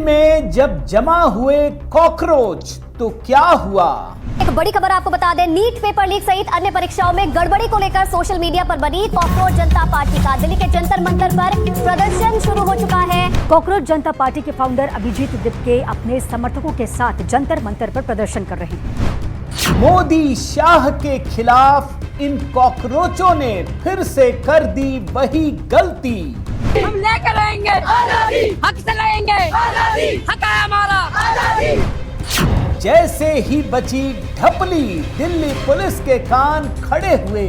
में जब जमा हुए कॉकरोच तो क्या हुआ? एक बड़ी खबर आपको बता दें, नीट पेपर लीक सहित अन्य परीक्षाओं में गड़बड़ी को लेकर सोशल मीडिया पर बनी कॉकरोच जनता पार्टी का दिल्ली के जंतर मंतर पर प्रदर्शन शुरू हो चुका है। कॉकरोच जनता पार्टी के फाउंडर अभिजीत दिपके अपने समर्थकों के साथ जंतर मंतर पर प्रदर्शन कर रहे हैं। मोदी शाह के खिलाफ इन कॉकरोचों ने फिर से कर दी वही गलती। हम लेकर आएंगे आजादी, हक से लेंगे आजादी, हक है हमारा आजादी। जैसे ही बची ढपली, दिल्ली पुलिस के कान खड़े हुए।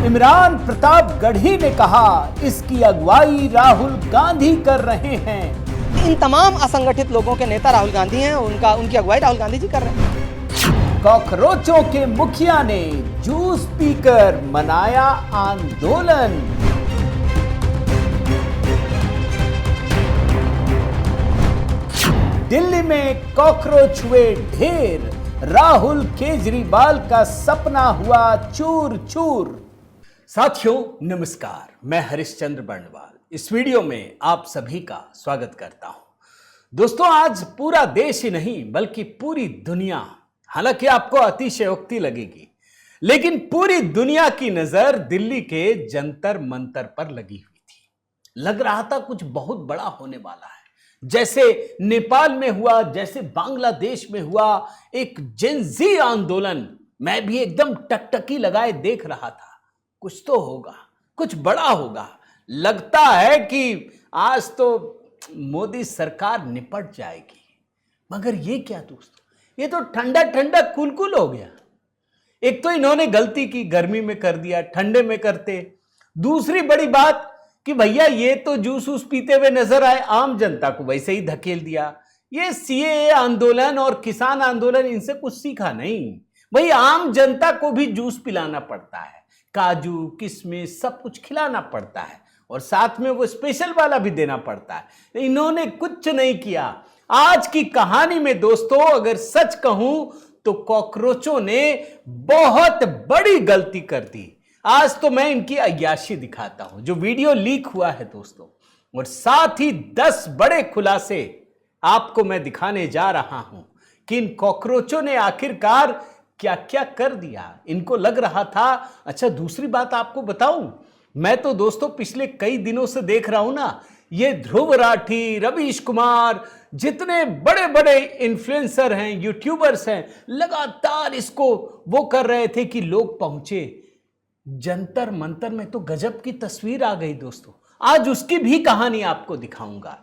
इमरान प्रताप गढ़ी ने कहा, इसकी अगुवाई राहुल गांधी कर रहे हैं। इन तमाम असंगठित लोगों के नेता राहुल गांधी हैं, उनकी अगुवाई राहुल गांधी जी कर रहे हैं। कॉकरोचों के मुखिया ने जूस पीकर मनाया आंदोलन। दिल्ली में कॉकरोच हुए ढेर, राहुल केजरीवाल का सपना हुआ चूर चूर। साथियों नमस्कार, मैं हरिश्चंद्र बर्णवाल इस वीडियो में आप सभी का स्वागत करता हूं। दोस्तों, आज पूरा देश ही नहीं बल्कि पूरी दुनिया, हालांकि आपको अतिशयोक्ति लगेगी, लेकिन पूरी दुनिया की नजर दिल्ली के जंतर मंतर पर लगी हुई थी। लग रहा था कुछ बहुत बड़ा होने वाला है, जैसे नेपाल में हुआ, जैसे बांग्लादेश में हुआ एक जेनजी आंदोलन। मैं भी एकदम टकटकी लगाए देख रहा था, कुछ तो होगा, कुछ बड़ा होगा। लगता है कि आज तो मोदी सरकार निपट जाएगी। मगर ये क्या दोस्तों, ये तो ठंडा ठंडा कुलकुल हो गया। एक तो इन्होंने गलती की, गर्मी में कर दिया, ठंडे में करते। दूसरी बड़ी बात कि भैया ये तो जूस वूस पीते हुए नजर आए, आम जनता को वैसे ही धकेल दिया। ये सीएए आंदोलन और किसान आंदोलन, इनसे कुछ सीखा नहीं। भाई आम जनता को भी जूस पिलाना पड़ता है, काजू किशमिश सब कुछ खिलाना पड़ता है, और साथ में वो स्पेशल वाला भी देना पड़ता है। इन्होंने कुछ नहीं किया। आज की कहानी में दोस्तों अगर सच कहूं तो कॉकरोचों ने बहुत बड़ी गलती कर दी। आज तो मैं इनकी अय्याशी दिखाता हूं, जो वीडियो लीक हुआ है दोस्तों, और साथ ही 10 बड़े खुलासे आपको मैं दिखाने जा रहा हूं कि इन कॉकरोचों ने आखिरकार क्या क्या कर दिया। इनको लग रहा था, अच्छा दूसरी बात आपको बताऊं, मैं तो दोस्तों पिछले कई दिनों से देख रहा हूं ना, ये ध्रुव राठी, रवीश कुमार, जितने बड़े बड़े इन्फ्लुएंसर हैं, यूट्यूबर्स हैं, लगातार इसको वो कर रहे थे कि लोग पहुंचे जंतर मंतर में। तो गजब की तस्वीर आ गई दोस्तों। आज उसकी भी कहानी आपको दिखाऊंगा,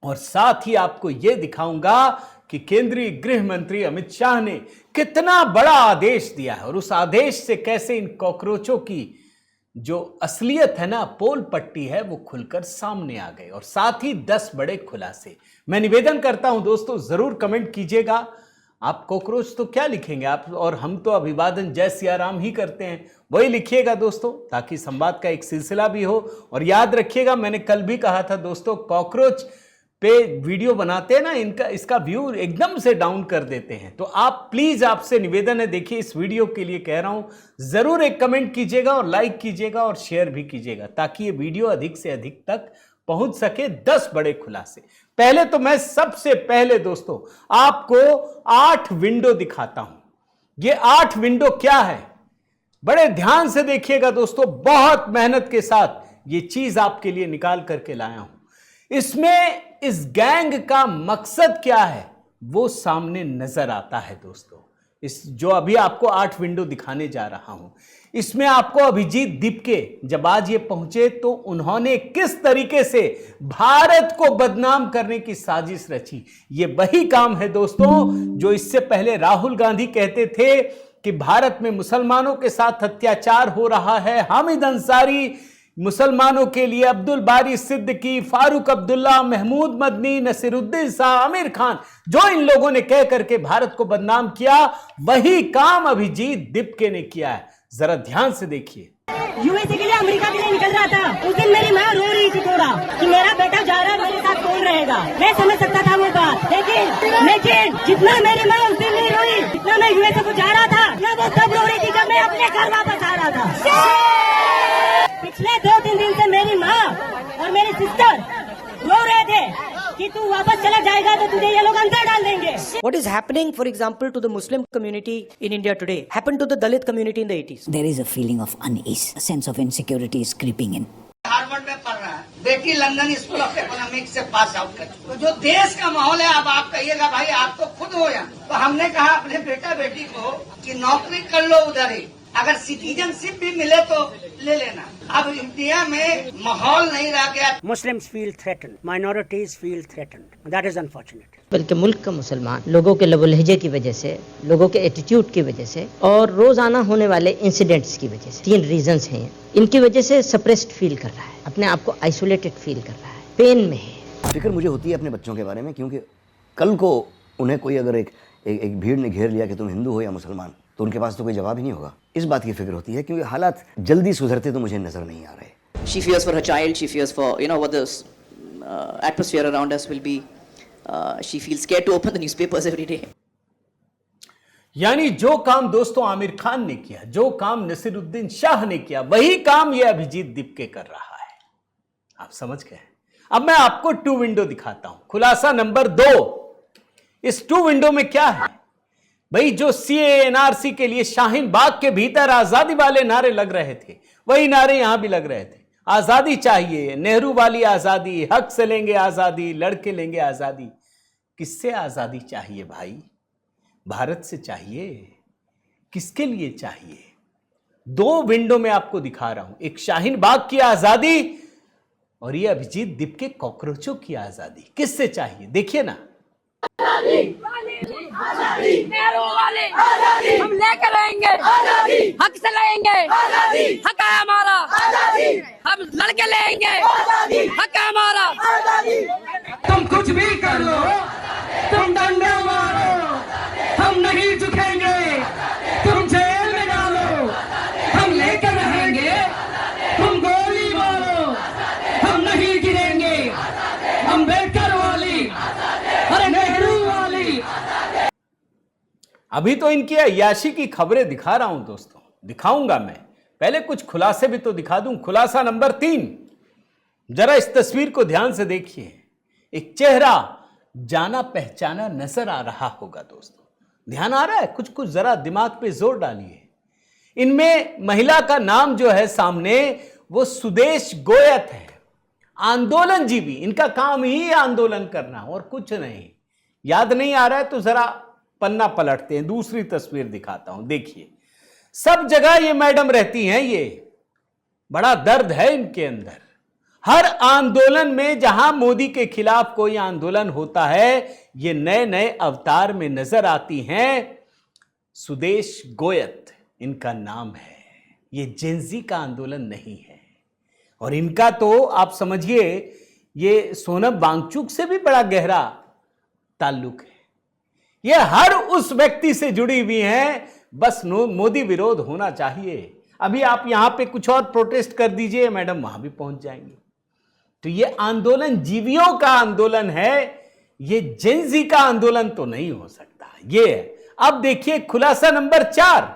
और साथ ही आपको यह दिखाऊंगा कि केंद्रीय गृह मंत्री अमित शाह ने कितना बड़ा आदेश दिया है, और उस आदेश से कैसे इन कॉकरोचों की जो असलियत है ना, पोल पट्टी है, वो खुलकर सामने आ गए। और साथ ही 10 बड़े खुलासे। मैं निवेदन करता हूं दोस्तों, जरूर कमेंट कीजिएगा। आप कॉकरोच तो क्या लिखेंगे आप, और हम तो अभिवादन जय सिया राम ही करते हैं, वही लिखिएगा दोस्तों, ताकि संवाद का एक सिलसिला भी हो। और याद रखिएगा, मैंने कल भी कहा था दोस्तों, कॉकरोच पे वीडियो बनाते हैं ना, इसका व्यू एकदम से डाउन कर देते हैं। तो आप प्लीज, आपसे निवेदन है, देखिए इस वीडियो के लिए कह रहा हूं, जरूर एक कमेंट कीजिएगा और लाइक कीजिएगा और शेयर भी कीजिएगा, ताकि ये वीडियो अधिक से अधिक तक पहुंच सके। 10 बड़े खुलासे। पहले तो मैं सबसे पहले दोस्तों आपको 8 विंडो दिखाता हूं। ये 8 विंडो क्या है, बड़े ध्यान से देखिएगा दोस्तों, बहुत मेहनत के साथ ये चीज आपके लिए निकाल करके लाया हूं। इसमें इस गैंग का मकसद क्या है वो सामने नजर आता है दोस्तों। इस जो अभी आपको 8 विंडो दिखाने जा रहा हूं, इसमें आपको अभिजीत दिपके जब आज ये पहुंचे तो उन्होंने किस तरीके से भारत को बदनाम करने की साजिश रची। ये वही काम है दोस्तों जो इससे पहले राहुल गांधी कहते थे कि भारत में मुसलमानों के साथ अत्याचार हो रहा है। हामिद अंसारी मुसलमानों के लिए, अब्दुल बारी सिद्दीकी, फारूक अब्दुल्ला, महमूद मदनी, नसीरुद्दीन शाह, आमिर खान, जो इन लोगों ने कह करके भारत को बदनाम किया, वही काम अभिजीत दिपके ने किया है। जरा ध्यान से देखिए। यूएसए के लिए अमेरिका के लिए निकल रहा था, उस दिन मेरी माँ रो रही थी थोड़ा कि मेरा बेटा जा रहा है, मेरे साथ कौन रहेगा। मैं समझ सकता था वो बात, लेकिन जितना मेरी माँ उस दिन नहीं रोई, जितना मैं यूएसए को जा रहा था, वो तब रो रही थी जब मैं अपने घर वापस आ रहा था। कि तू वापस चला जाएगा तो तुझे ये लोग अंदर डाल देंगे। What is happening, for example, to the Muslim community in India today happened to the Dalit community in the 80s. There is a feeling of unease, a sense of insecurity is creeping in. Harvard में पढ़ रहा है, बेटी London school of economics से pass out कर चुकी। तो जो देश का माहौल है, अब आप कहिएगा भाई आप तो खुद हो यहाँ। तो हमने कहा अपने बेटा बेटी को कि नौकरी कर लो उधर ही, अगर सिटीजनशिप भी मिले तो ले लेना। अब इंडिया में माहौल नहीं रह गया। Muslims feel threatened, minorities feel threatened. That is unfortunate. बल्कि मुल्क का मुसलमान लोगों के लबो लहजे की वजह से, लोगों के एटीट्यूड की वजह से और रोजाना होने वाले इंसिडेंट्स की वजह से, 3 रीजंस हैं, इनकी वजह से सप्रेस्ड फील कर रहा है, अपने आप को आइसोलेटेड फील कर रहा है, पेन में है। फिक्र मुझे होती है अपने बच्चों के बारे में, क्योंकि कल को उन्हें कोई अगर एक भीड़ ने घेर लिया कि तुम हिंदू हो या मुसलमान, तो उनके पास तो कोई जवाब ही नहीं होगा। इस बात की फिक्र होती है, क्योंकि हालात जल्दी सुधरते तो मुझे नजर नहीं आ रहे। She fears for her child, she fears for, what the atmosphere around us will be. She feels scared to open the newspapers every day. यानी जो काम दोस्तों आमिर खान ने किया, जो काम नसीरुद्दीन शाह ने किया, वही काम ये अभिजीत दीपके कर रहा है। आप समझ गए। अब मैं आपको 2 विंडो दिखाता हूं। खुलासा नंबर 2। इस 2 विंडो में क्या है भाई? जो सीए एनआरसी के लिए शाहीन बाग के भीतर आजादी वाले नारे लग रहे थे, वही नारे यहां भी लग रहे थे। आजादी चाहिए, नेहरू वाली आजादी, हक से लेंगे आजादी, लड़के लेंगे आजादी। किससे आजादी चाहिए भाई? भारत से चाहिए। किसके लिए चाहिए? 2 विंडो में आपको दिखा रहा हूं, एक शाहीन बाग की आजादी और ये अभिजीत दीपके कॉकरोचों की आजादी। किससे चाहिए देखिए ना। नेहरू वाले हम लेकर आएंगे, हक से लेंगे, हक है हमारा, हम लड़के लेंगे, हक है हमारा। तुम कुछ भी कर लो, तुम डंडे मारो, हम नहीं झुकेंगे। तुम जेल में डालो, हम लेकर रहेंगे। तुम गोली मारो, हम नहीं गिरेंगे। अम्बेडकर वाली, अरे नेहरू वाली। अभी तो इनकी अय्याशी की खबरें दिखा रहा हूं दोस्तों, दिखाऊंगा मैं। पहले कुछ खुलासे भी तो दिखा दूं। खुलासा नंबर 3, जरा इस तस्वीर को ध्यान से देखिए। एक चेहरा जाना पहचाना नजर आ रहा होगा दोस्तों, ध्यान आ रहा है? कुछ कुछ जरा दिमाग पे जोर डालिए। इनमें महिला का नाम जो है सामने, वो सुदेश गोयत है, आंदोलनजीवी। इनका काम ही आंदोलन करना और कुछ नहीं। याद नहीं आ रहा है तो जरा पन्ना पलटते हैं, दूसरी तस्वीर दिखाता हूं। देखिए, सब जगह ये मैडम रहती हैं। ये बड़ा दर्द है इनके अंदर। हर आंदोलन में जहां मोदी के खिलाफ कोई आंदोलन होता है, ये नए नए अवतार में नजर आती हैं। सुदेश गोयत इनका नाम है। ये जेंजी का आंदोलन नहीं है, और इनका तो आप समझिए ये सोनम वांगचुक से भी बड़ा गहरा ताल्लुक है। ये हर उस व्यक्ति से जुड़ी हुई हैं, बस मोदी विरोध होना चाहिए। अभी आप यहां पे कुछ और प्रोटेस्ट कर दीजिए, मैडम वहां भी पहुंच जाएंगे। तो ये आंदोलन जीवियों का आंदोलन है, ये जेंजी का आंदोलन तो नहीं हो सकता। ये अब देखिए खुलासा नंबर 4,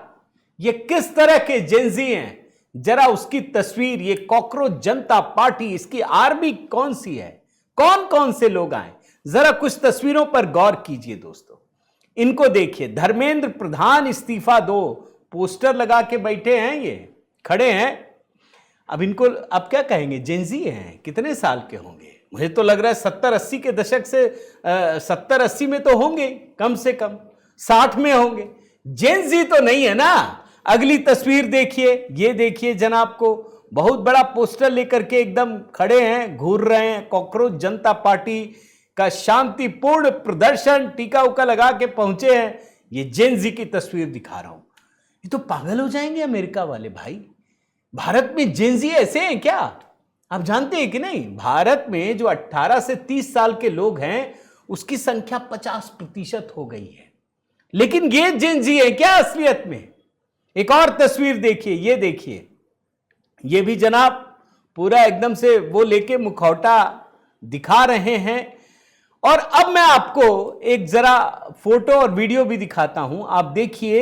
ये किस तरह के जेंजी हैं, जरा उसकी तस्वीर। ये कॉकरोच जनता पार्टी, इसकी आर्मी कौन सी है, कौन कौन से लोग आए, जरा कुछ तस्वीरों पर गौर कीजिए दोस्तों। इनको देखिए, धर्मेंद्र प्रधान इस्तीफा दो, पोस्टर लगा के बैठे हैं, ये खड़े हैं। अब इनको अब क्या कहेंगे, जेंजी हैं, कितने साल के होंगे? मुझे तो लग रहा है 70-80 के दशक से 70-80 में तो होंगे, कम से कम 60 में होंगे। जेंजी तो नहीं है ना। अगली तस्वीर देखिए, ये देखिए जनाब को, बहुत बड़ा पोस्टर लेकर के एकदम खड़े हैं, घूर रहे हैं। कॉकरोच जनता पार्टी का शांतिपूर्ण प्रदर्शन, टीका उका लगा के पहुंचे हैं। ये जेंजी की तस्वीर दिखा रहा हूं। ये तो पागल हो जाएंगे अमेरिका वाले भाई। भारत में जेंजी ऐसे हैं क्या? आप जानते हैं कि नहीं, भारत में जो 18 से 30 साल के लोग हैं उसकी संख्या 50% हो गई है। लेकिन ये जेंजी है क्या असलियत में? एक और तस्वीर देखिए, ये देखिए, ये भी जनाब पूरा एकदम से वो लेके मुखौटा दिखा रहे हैं। और अब मैं आपको एक जरा फोटो और वीडियो भी दिखाता हूं। आप देखिए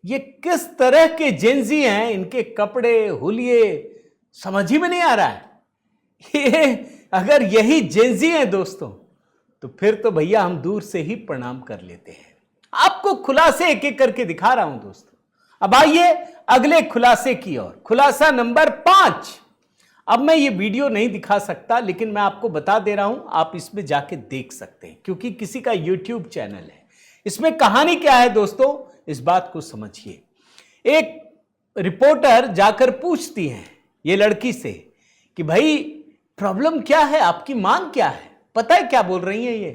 ये किस तरह के जेंजी हैं, इनके कपड़े हुलिये समझ ही में नहीं आ रहा है। ये अगर यही जेंजी हैं दोस्तों, तो फिर तो भैया हम दूर से ही प्रणाम कर लेते हैं। आपको खुलासे एक एक करके दिखा रहा हूं दोस्तों। अब आइए अगले खुलासे की ओर। खुलासा नंबर 5। अब मैं ये वीडियो नहीं दिखा सकता, लेकिन मैं आपको बता दे रहा हूं, आप इसमें जाके देख सकते हैं, क्योंकि किसी का यूट्यूब चैनल है। इसमें कहानी क्या है दोस्तों, इस बात को समझिए। एक रिपोर्टर जाकर पूछती है ये लड़की से कि भाई प्रॉब्लम क्या है, आपकी मांग क्या है। पता है क्या बोल रही है ये,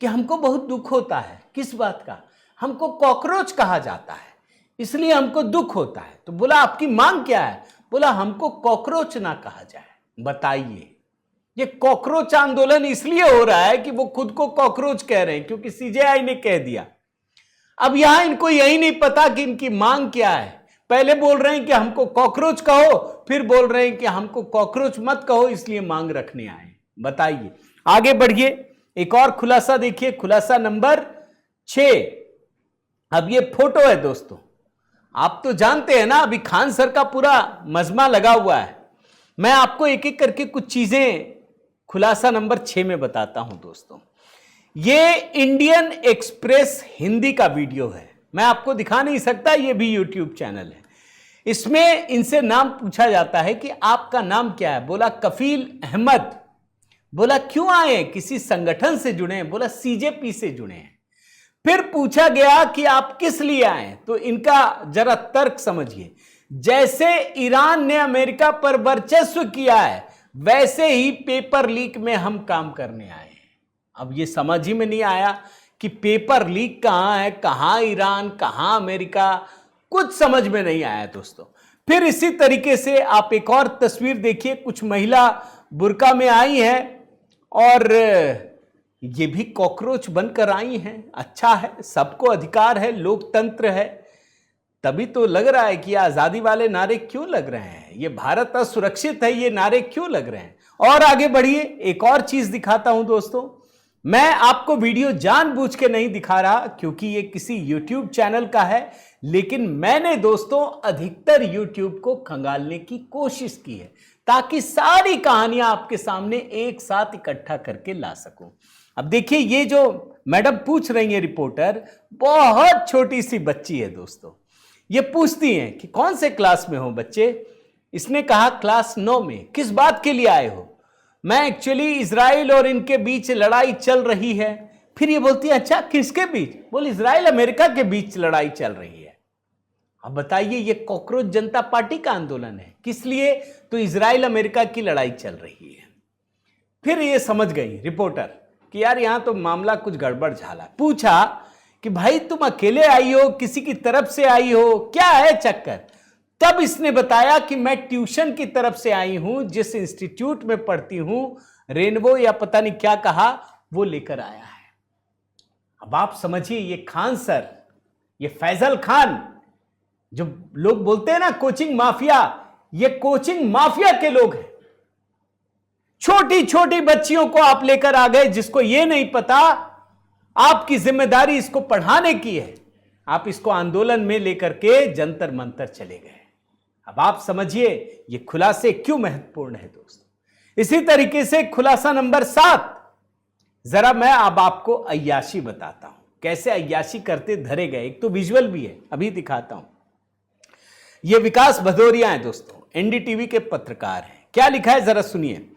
कि हमको बहुत दुख होता है। किस बात का? हमको कॉकरोच कहा जाता है, इसलिए हमको दुख होता है। तो बोला आपकी मांग क्या है? बोला हमको कॉकरोच ना कहा जाए। बताइए, ये कॉकरोच आंदोलन इसलिए हो रहा है कि वो खुद को कॉकरोच कह रहे हैं, क्योंकि सीजेआई ने कह दिया। अब यहां इनको यही नहीं पता कि इनकी मांग क्या है। पहले बोल रहे हैं कि हमको कॉकरोच कहो, फिर बोल रहे हैं कि हमको कॉकरोच मत कहो, इसलिए मांग रखने आए। बताइए, आगे बढ़िए। एक और खुलासा देखिए, खुलासा नंबर 6। अब ये फोटो है दोस्तों, आप तो जानते हैं ना, अभी खान सर का पूरा मजमा लगा हुआ है। मैं आपको एक एक करके कुछ चीजें खुलासा नंबर 6 में बताता हूं दोस्तों। ये इंडियन एक्सप्रेस हिंदी का वीडियो है, मैं आपको दिखा नहीं सकता, ये भी यूट्यूब चैनल है। इसमें इनसे नाम पूछा जाता है कि आपका नाम क्या है। बोला कफील अहमद। बोला क्यों आए, किसी संगठन से जुड़े हैं? बोला सीजेपी से जुड़े हैं। फिर पूछा गया कि आप किस लिए आए, तो इनका जरा तर्क समझिए। जैसे ईरान ने अमेरिका पर वर्चस्व किया है, वैसे ही पेपर लीक में हम काम करने आए हैं। अब ये समझ ही में नहीं आया कि पेपर लीक कहां है, कहां ईरान, कहां अमेरिका, कुछ समझ में नहीं आया दोस्तों। फिर इसी तरीके से आप एक और तस्वीर देखिए, कुछ महिला बुर्का में आई हैं और ये भी कॉकरोच बनकर आई हैं। अच्छा है, सबको अधिकार है, लोकतंत्र है। तभी तो लग रहा है कि आजादी वाले नारे क्यों लग रहे हैं, ये भारत असुरक्षित है, ये नारे क्यों लग रहे हैं। और आगे बढ़िए, एक और चीज दिखाता हूं दोस्तों। मैं आपको वीडियो जानबूझ के नहीं दिखा रहा, क्योंकि ये किसी यूट्यूब चैनल का है, लेकिन मैंने दोस्तों अधिकतर यूट्यूब को खंगालने की कोशिश की है, ताकि सारी कहानियां आपके सामने एक साथ इकट्ठा करके ला सकूं। अब देखिए, ये जो मैडम पूछ रही है रिपोर्टर, बहुत छोटी सी बच्ची है दोस्तों। ये पूछती हैं कि कौन से क्लास में हो बच्चे। इसने कहा क्लास 9 में। किस बात के लिए आए हो? मैं एक्चुअली इजराइल और इनके बीच लड़ाई चल रही है। फिर ये बोलती है अच्छा किसके बीच? बोल इजराइल अमेरिका के बीच लड़ाई चल रही है। अब बताइए, ये कॉकरोच जनता पार्टी का आंदोलन है, किस लिए? तो इजराइल अमेरिका की लड़ाई चल रही है। फिर ये समझ गई रिपोर्टर कि यार यहां तो मामला कुछ गड़बड़ झाला। पूछा कि भाई तुम अकेले आई हो, किसी की तरफ से आई हो, क्या है चक्कर? तब इसने बताया कि मैं ट्यूशन की तरफ से आई हूं, जिस इंस्टीट्यूट में पढ़ती हूं, रेनबो या पता नहीं क्या कहा, वो लेकर आया है। अब आप समझिए, ये खान सर, ये फैजल खान, जो लोग बोलते हैं ना कोचिंग माफिया, ये कोचिंग माफिया के लोग हैं। छोटी छोटी बच्चियों को आप लेकर आ गए, जिसको ये नहीं पता आपकी जिम्मेदारी इसको पढ़ाने की है। आप इसको आंदोलन में लेकर के जंतर मंतर चले गए। अब आप समझिए ये खुलासे क्यों महत्वपूर्ण है दोस्तों। इसी तरीके से खुलासा नंबर 7, जरा मैं अब आपको अय्याशी बताता हूं, कैसे अय्याशी करते धरे गए। एक तो विजुअल भी है, अभी दिखाता हूं। ये विकास भदौरिया है दोस्तों, एनडीटीवी के पत्रकार हैं। क्या लिखा है जरा सुनिए।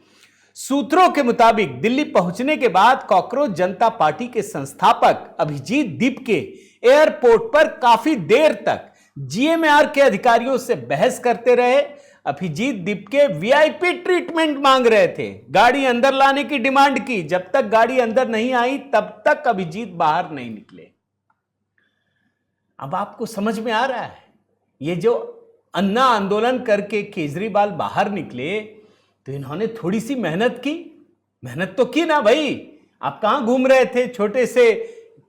सूत्रों के मुताबिक दिल्ली पहुंचने के बाद कॉकरोच जनता पार्टी के संस्थापक अभिजीत दीपके एयरपोर्ट पर काफी देर तक जीएमआर के अधिकारियों से बहस करते रहे। अभिजीत दीपके वीआईपी ट्रीटमेंट मांग रहे थे, गाड़ी अंदर लाने की डिमांड की। जब तक गाड़ी अंदर नहीं आई तब तक अभिजीत बाहर नहीं निकले। अब आपको समझ में आ रहा है, ये जो अन्ना आंदोलन करके केजरीवाल बाहर निकले, तो इन्होंने थोड़ी सी मेहनत की। मेहनत तो की ना भाई। आप कहां घूम रहे थे, छोटे से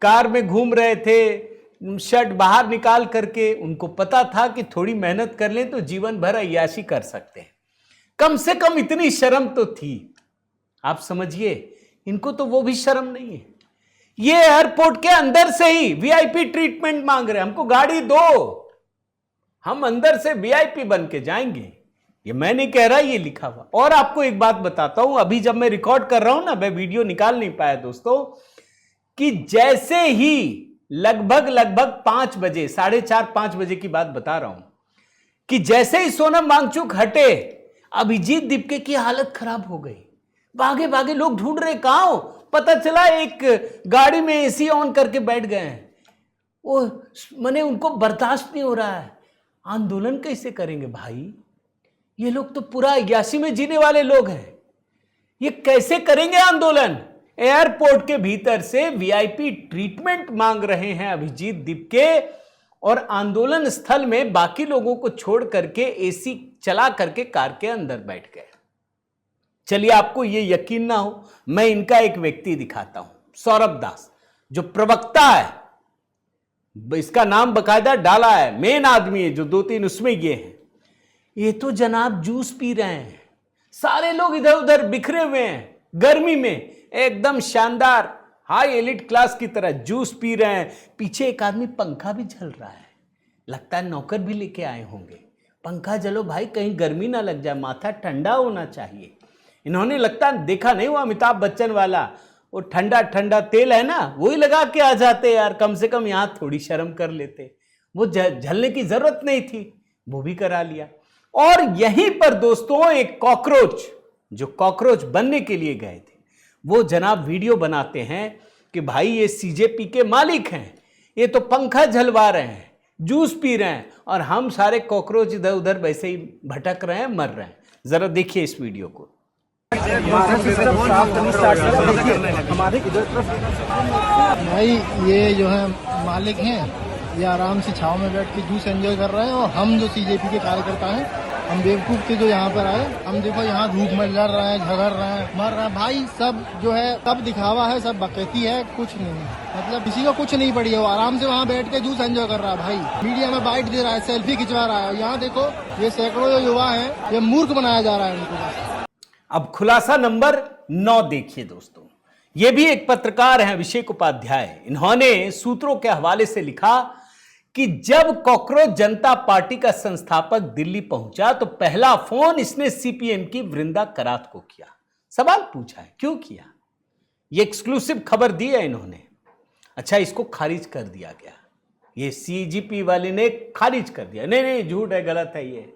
कार में घूम रहे थे, शर्ट बाहर निकाल करके। उनको पता था कि थोड़ी मेहनत कर लें तो जीवन भर अय्याशी कर सकते हैं। कम से कम इतनी शर्म तो थी। आप समझिए, इनको तो वो भी शर्म नहीं है। ये एयरपोर्ट के अंदर से ही वीआईपी ट्रीटमेंट मांग रहे हैं, हमको गाड़ी दो, हम अंदर से वीआईपी बन के जाएंगे। ये मैं नहीं कह रहा, ये लिखा हुआ। और आपको एक बात बताता हूं, अभी जब मैं रिकॉर्ड कर रहा हूं ना, मैं वीडियो निकाल नहीं पाया दोस्तों, कि जैसे ही लगभग 5 बजे, 4:30-5 बजे की बात बता रहा हूं, कि जैसे ही सोनम वांगचुक हटे, अभिजीत दीपके की हालत खराब हो गई। भागे भागे लोग ढूंढ रहे, कहां हो, पता चला एक गाड़ी में एसी ऑन करके बैठ गए हैं। वो मैंने उनको बर्दाश्त नहीं हो रहा है। आंदोलन कैसे करेंगे भाई, ये लोग तो पूरा अय्याशी में जीने वाले लोग हैं, ये कैसे करेंगे आंदोलन। एयरपोर्ट के भीतर से वीआईपी ट्रीटमेंट मांग रहे हैं अभिजीत दीपके, और आंदोलन स्थल में बाकी लोगों को छोड़ करके एसी चला करके कार के अंदर बैठ गए। चलिए, आपको ये यकीन ना हो, मैं इनका एक व्यक्ति दिखाता हूं, सौरभ दास, जो प्रवक्ता है, इसका नाम बकायदा डाला है, मेन आदमी है, जो 2-3 उसमें ये हैं। ये तो जनाब जूस पी रहे हैं, सारे लोग इधर उधर बिखरे हुए हैं, गर्मी में एकदम शानदार हाई एलिट क्लास की तरह जूस पी रहे हैं। पीछे एक आदमी पंखा भी झल रहा है, लगता है नौकर भी लेके आए होंगे। पंखा जलो भाई, कहीं गर्मी ना लग जाए, माथा ठंडा होना चाहिए। इन्होंने लगता है देखा नहीं वो अमिताभ बच्चन वाला, वो ठंडा ठंडा तेल है ना, वही लगा के आ जाते यार, कम से कम यहां थोड़ी शर्म कर लेते। वो झलने की जरूरत नहीं थी, वो भी करा लिया। और यहीं पर दोस्तों एक कॉकरोच, जो कॉकरोच बनने के लिए गए थे, वो जनाब वीडियो बनाते हैं कि भाई ये सीजेपी के मालिक हैं, ये तो पंखा झलवा रहे हैं, जूस पी रहे हैं, और हम सारे कॉकरोच इधर उधर वैसे ही भटक रहे हैं, मर रहे हैं। जरा देखिए इस वीडियो को। भाई ये जो है मालिक हैं, ये आराम से छाव में बैठ के जूस एंजॉय कर रहे हैं, और हम जो सीजेपी के कार्यकर्ता हैं, हम बेवकूफ थे जो यहाँ पर आए। हम देखो यहाँ धूप में लड़ रहे हैं, झगड़ रहे हैं, मर रहे हैं। भाई सब जो है सब दिखावा है, सब बकैती है, कुछ नहीं, मतलब किसी को कुछ नहीं पड़ी है। वो आराम से वहाँ बैठ के जूस एंजॉय कर रहा है। भाई मीडिया में बाइट दे रहा है, सेल्फी खिंचवा रहा है। यहाँ देखो ये सैकड़ों जो युवा है, ये मूर्ख बनाया जा रहा है इनको। अब खुलासा नंबर 9 देखिए दोस्तों, ये भी एक पत्रकार हैं अभिषेक उपाध्याय, इन्होंने सूत्रों के हवाले से लिखा कि जब कॉकरोच जनता पार्टी का संस्थापक दिल्ली पहुंचा तो पहला फोन इसने सीपीएम की वृंदा करात को किया। सवाल पूछा है क्यों किया, ये एक्सक्लूसिव खबर दी है इन्होंने। अच्छा, इसको खारिज कर दिया गया, ये सीजीपी वाले ने खारिज कर दिया, नहीं झूठ है, गलत है ये।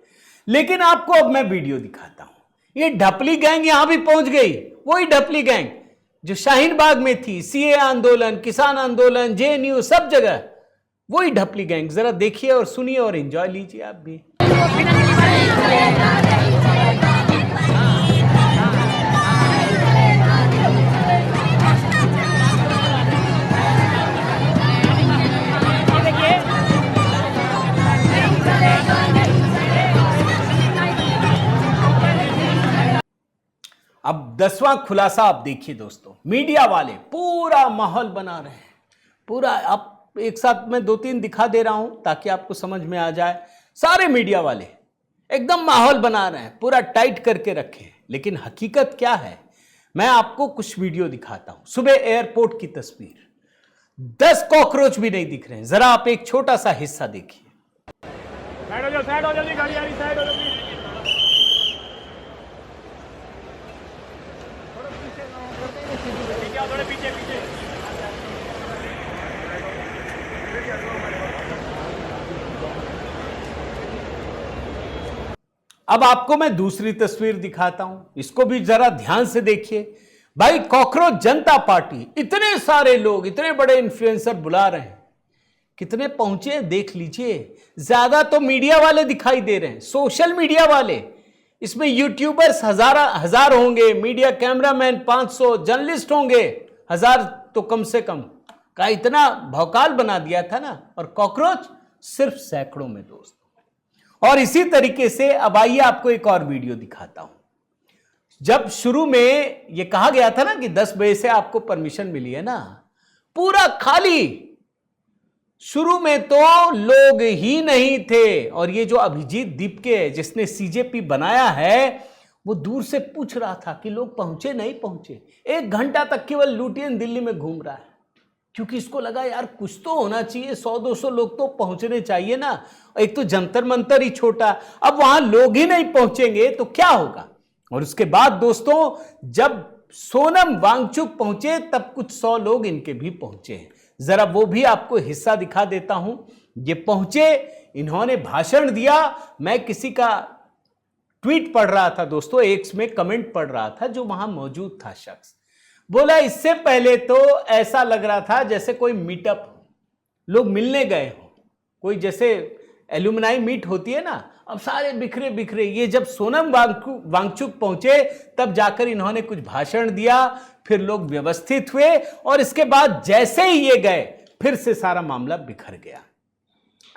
लेकिन आपको अब मैं वीडियो दिखाता हूं, ये ढपली गैंग यहां भी पहुंच गई, वही ढपली गैंग जो शाहीन बाग में थी, सीए आंदोलन, किसान आंदोलन, जेएनयू, सब जगह वही ढपली गैंग। जरा देखिए और सुनिए और एंजॉय लीजिए आप भी। अब 10वां खुलासा आप देखिए दोस्तों, मीडिया वाले पूरा माहौल बना रहे हैं, पूरा। आप एक साथ मैं 2-3 दिखा दे रहा हूं ताकि आपको समझ में आ जाए। सारे मीडिया वाले एकदम माहौल बना रहे हैं, पूरा टाइट करके रखे हैं। लेकिन हकीकत क्या है, मैं आपको कुछ वीडियो दिखाता हूं। सुबह एयरपोर्ट की तस्वीर, 10 कॉकरोच भी नहीं दिख रहे हैं। जरा आप एक छोटा सा हिस्सा देखिए। साइड हो जाओ, साइड हो जल्दी, गाड़ी आ रही, साइड हो जल्दी। थोड़े पीछे पीछे। अब आपको मैं दूसरी तस्वीर दिखाता हूं, इसको भी जरा ध्यान से देखिए। भाई कॉकरोच जनता पार्टी, इतने सारे लोग, इतने बड़े इन्फ्लुएंसर बुला रहे हैं, कितने पहुंचे देख लीजिए। ज्यादा तो मीडिया वाले दिखाई दे रहे हैं, सोशल मीडिया वाले। इसमें यूट्यूबर्स हजार होंगे, मीडिया कैमरामैन 500, जर्नलिस्ट होंगे 1000 तो कम से कम का। इतना भौकाल बना दिया था ना, और कॉकरोच सिर्फ सैकड़ों में दोस्त। और इसी तरीके से अब आइए आपको एक और वीडियो दिखाता हूं। जब शुरू में यह कहा गया था ना कि 10 बजे से आपको परमिशन मिली है ना, पूरा खाली। शुरू में तो लोग ही नहीं थे। और ये जो अभिजीत दीपके है जिसने सीजेपी बनाया है, वो दूर से पूछ रहा था कि लोग पहुंचे नहीं पहुंचे। 1 घंटा तक केवल लुटियन दिल्ली में घूम रहा है। क्योंकि इसको लगा यार कुछ तो होना चाहिए, 100-200 लोग तो पहुंचने चाहिए ना। एक तो जंतर मंतर ही छोटा, अब वहां लोग ही नहीं पहुंचेंगे तो क्या होगा। और उसके बाद दोस्तों जब सोनम वांगचुक पहुंचे तब कुछ 100 लोग इनके भी पहुंचे हैं। जरा वो भी आपको हिस्सा दिखा देता हूं। ये पहुंचे, इन्होंने भाषण दिया। मैं किसी का ट्वीट पढ़ रहा था दोस्तों, एक्स में कमेंट पढ़ रहा था, जो वहां मौजूद था शख्स बोला इससे पहले तो ऐसा लग रहा था जैसे कोई मीटअप हो, लोग मिलने गए हो, कोई जैसे एल्यूमिनाई मीट होती है ना, अब सारे बिखरे बिखरे। ये जब सोनम वांगचुक पहुंचे तब जाकर इन्होंने कुछ भाषण दिया, फिर लोग व्यवस्थित हुए और इसके बाद जैसे ही ये गए फिर से सारा मामला बिखर गया।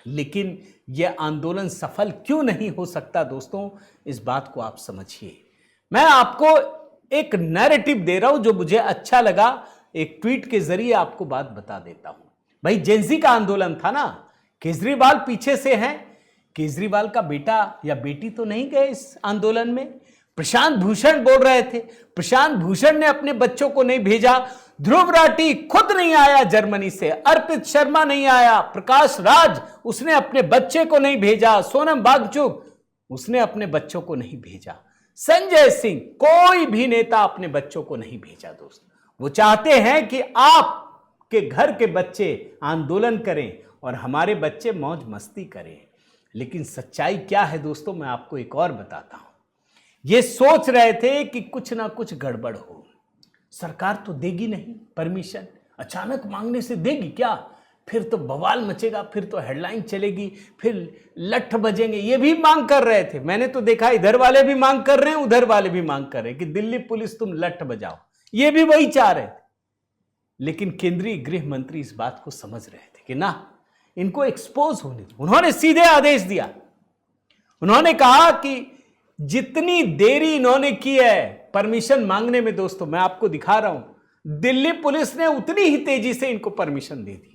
लेकिन यह आंदोलन सफल क्यों नहीं हो सकता दोस्तों, इस बात को आप समझिए। मैं आपको एक नैरेटिव दे रहा हूं जो मुझे अच्छा लगा, एक ट्वीट के जरिए आपको बात बता देता हूं। भाई जेंजी का आंदोलन था ना, केजरीवाल पीछे से हैं, केजरीवाल का बेटा या बेटी तो नहीं गए इस आंदोलन में। प्रशांत भूषण बोल रहे थे, प्रशांत भूषण ने अपने बच्चों को नहीं भेजा, ध्रुव राठी खुद नहीं आया जर्मनी से, अर्पित शर्मा नहीं आया, प्रकाश राज उसने अपने बच्चे को नहीं भेजा, सोनम वांगचुक उसने अपने बच्चों को नहीं भेजा, संजय सिंह कोई भी नेता अपने बच्चों को नहीं भेजा। दोस्त वो चाहते हैं कि आपके घर के बच्चे आंदोलन करें और हमारे बच्चे मौज मस्ती करें। लेकिन सच्चाई क्या है दोस्तों, मैं आपको एक और बताता हूं। ये सोच रहे थे कि कुछ ना कुछ गड़बड़ हो, सरकार तो देगी नहीं परमिशन, अचानक मांगने से देगी क्या, फिर तो बवाल मचेगा, फिर तो हेडलाइन चलेगी, फिर लठ बजेंगे। ये भी मांग कर रहे थे, मैंने तो देखा इधर वाले भी मांग कर रहे हैं, उधर वाले भी मांग कर रहे हैं कि दिल्ली पुलिस तुम लठ बजाओ, ये भी वही चाह रहे थे। लेकिन केंद्रीय गृह मंत्री इस बात को समझ रहे थे कि ना, इनको एक्सपोज होने दो। उन्होंने सीधे आदेश दिया, उन्होंने कहा कि जितनी देरी इन्होंने की है परमिशन मांगने में, दोस्तों मैं आपको दिखा रहा हूं, दिल्ली पुलिस ने उतनी ही तेजी से इनको परमिशन दे दी।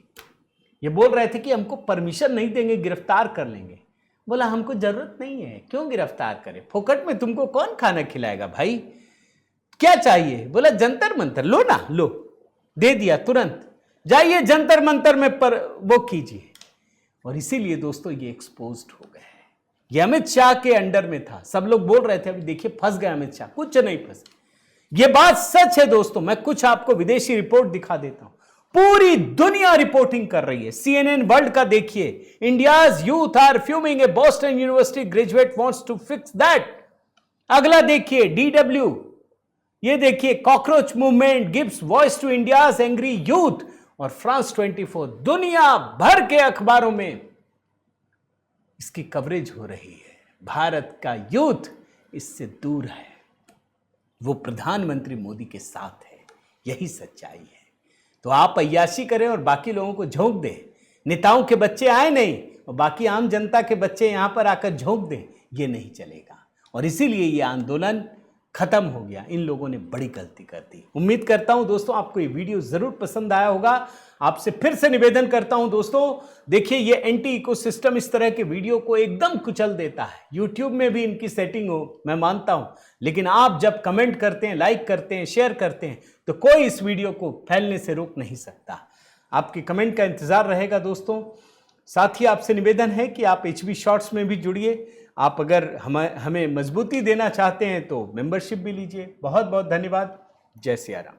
ये बोल रहे थे कि हमको परमिशन नहीं देंगे, गिरफ्तार कर लेंगे। बोला हमको जरूरत नहीं है, क्यों गिरफ्तार करें, फोकट में तुमको कौन खाना खिलाएगा भाई, क्या चाहिए। बोला जंतर मंतर लो ना, लो, दे दिया तुरंत, जाइए जंतर मंतर में पर वो कीजिए। और इसीलिए दोस्तों ये एक्सपोज्ड हो गए। ये अमित शाह के अंडर में था, सब लोग बोल रहे थे अभी देखिए फंस गए अमित शाह, कुछ नहीं फंसे। ये बात सच है दोस्तों, मैं कुछ आपको विदेशी रिपोर्ट दिखा देता हूं, पूरी दुनिया रिपोर्टिंग कर रही है। CNN वर्ल्ड का देखिए, India's youth are fuming, a Boston university graduate wants to fix that. अगला देखिए DW, ये देखिए cockroach movement gives voice to India's angry youth, और फ्रांस 24, दुनिया भर के अखबारों में इसकी कवरेज हो रही है। भारत का यूथ इससे दूर है, वो प्रधानमंत्री मोदी के साथ है, यही सच्चाई है। तो आप अय्याशी करें और बाकी लोगों को झोंक दें, नेताओं के बच्चे आए नहीं और बाकी आम जनता के बच्चे यहां पर आकर झोंक दें, ये नहीं चलेगा। और इसीलिए ये आंदोलन खत्म हो गया, इन लोगों ने बड़ी गलती कर दी। उम्मीद करता हूं दोस्तों आपको ये वीडियो जरूर पसंद आया होगा। आपसे फिर से निवेदन करता हूं दोस्तों, देखिए ये एंटी इकोसिस्टम इस तरह के वीडियो को एकदम कुचल देता है। यूट्यूब में भी इनकी सेटिंग हो, मैं मानता हूं, लेकिन आप जब कमेंट करते हैं, लाइक करते हैं, शेयर करते हैं, तो कोई इस वीडियो को फैलने से रोक नहीं सकता। आपके कमेंट का इंतजार रहेगा दोस्तों। साथ ही आपसे निवेदन है कि आप HB शॉर्ट्स में भी जुड़िए। आप अगर हमें मजबूती देना चाहते हैं तो मेंबरशिप भी लीजिए। बहुत बहुत धन्यवाद। जय सिया राम।